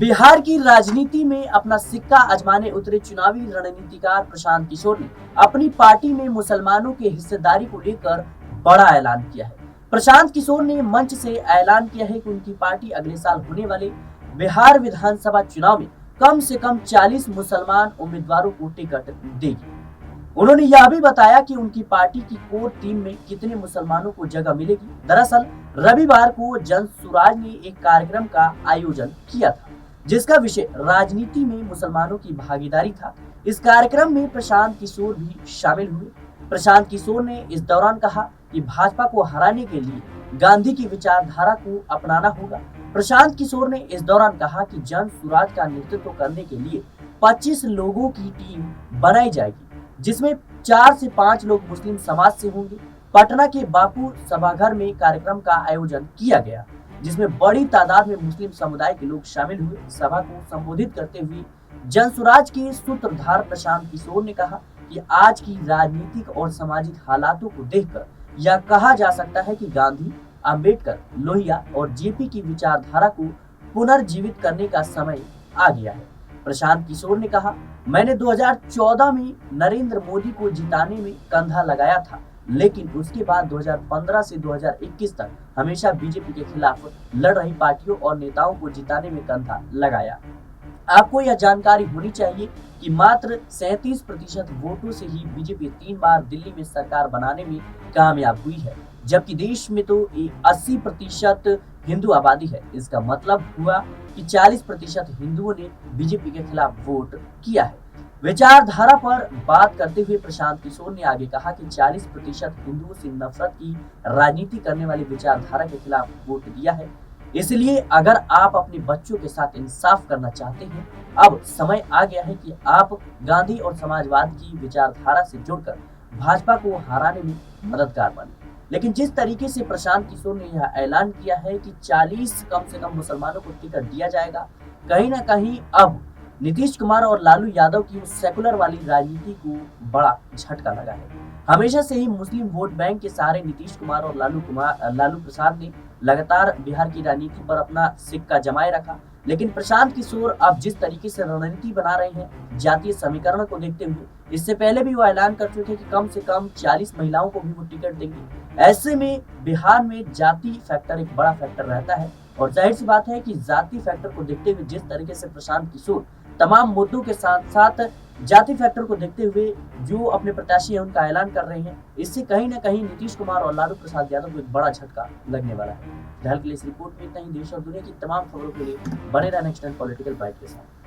बिहार की राजनीति में अपना सिक्का आजमाने उतरे चुनावी रणनीतिकार प्रशांत किशोर ने अपनी पार्टी में मुसलमानों के हिस्सेदारी को लेकर बड़ा ऐलान किया है। प्रशांत किशोर ने मंच से ऐलान किया है कि उनकी पार्टी अगले साल होने वाले बिहार विधानसभा चुनाव में कम से कम 40 मुसलमान उम्मीदवारों को टिकट देगी। उन्होंने यह भी बताया कि उनकी पार्टी की कोर टीम में कितने मुसलमानों को जगह मिलेगी। दरअसल रविवार को जन सुराज ने एक कार्यक्रम का आयोजन किया था, जिसका विषय राजनीति में मुसलमानों की भागीदारी था। इस कार्यक्रम में प्रशांत किशोर भी शामिल हुए। प्रशांत किशोर ने इस दौरान कहा कि भाजपा को हराने के लिए गांधी की विचारधारा को अपनाना होगा। प्रशांत किशोर ने इस दौरान कहा कि जन सुराज का नेतृत्व करने के लिए 25 लोगों की टीम बनाई जाएगी, जिसमें 4 से 5 लोग मुस्लिम समाज से होंगे। पटना के बापू सभागार में कार्यक्रम का आयोजन किया गया, जिसमें बड़ी तादाद में मुस्लिम समुदाय के लोग शामिल हुए। सभा को संबोधित करते हुए जनसुराज के सूत्रधार प्रशांत किशोर ने कहा कि आज की राजनीतिक और सामाजिक हालातों को देखकर यह कहा जा सकता है कि गांधी, अंबेडकर, लोहिया और जेपी की विचारधारा को पुनर्जीवित करने का समय आ गया है। प्रशांत किशोर ने कहा, मैंने 2014 में नरेंद्र मोदी को जिताने में कंधा लगाया था, लेकिन उसके बाद 2015 से 2021 तक हमेशा बीजेपी के खिलाफ लड़ रही पार्टियों और नेताओं को जिताने में कंधा लगाया। आपको यह जानकारी होनी चाहिए कि मात्र 37% वोटों से ही बीजेपी 3 बार दिल्ली में सरकार बनाने में कामयाब हुई है, जबकि देश में तो 80% हिंदू आबादी है। इसका मतलब हुआ कि 40% हिंदुओं ने बीजेपी के खिलाफ वोट किया है। विचारधारा पर बात करते हुए प्रशांत किशोर ने आगे कहा कि 40% हिंदुओं से नफरत की राजनीति करने वाली विचारधारा के खिलाफ वोट दिया है। इसलिए अगर आप अपने बच्चों के साथ इंसाफ करना चाहते हैं, अब समय आ गया है कि आप गांधी और समाजवाद की विचारधारा से जुड़कर भाजपा को हराने में मददगार बने। लेकिन जिस तरीके से प्रशांत किशोर ने यह ऐलान किया है कि 40 कम से कम मुसलमानों को टिकट दिया जाएगा, कहीं ना कहीं अब नीतीश कुमार और लालू यादव की उस सेकुलर वाली राजनीति को बड़ा झटका लगा है। हमेशा से ही मुस्लिम वोट बैंक के सहारे नीतीश कुमार और लालू प्रसाद ने लगातार बिहार की राजनीति पर अपना सिक्का जमाए रखा, लेकिन प्रशांत किशोर अब जिस तरीके से रणनीति बना रहे हैं जातीय समीकरण को देखते हुए, इससे पहले भी वो ऐलान कर चुके कि कम से कम 40 महिलाओं को भी वो टिकट देंगे। ऐसे में बिहार में जाति फैक्टर एक बड़ा फैक्टर रहता है, और जाहिर सी बात है कि जाति फैक्टर को देखते हुए जिस तरीके से प्रशांत किशोर तमाम मुद्दों के साथ साथ जाति फैक्टर को देखते हुए जो अपने प्रत्याशी है उनका ऐलान कर रहे हैं, इससे कहीं ना कहीं नीतीश कुमार और लालू प्रसाद यादव को एक बड़ा झटका लगने वाला है। फिलहाल के लिए इस रिपोर्ट में इतना ही। देश और दुनिया की तमाम खबरों के लिए बने रहना नेक्स्ट टाइम पॉलिटिकल बाइट के साथ।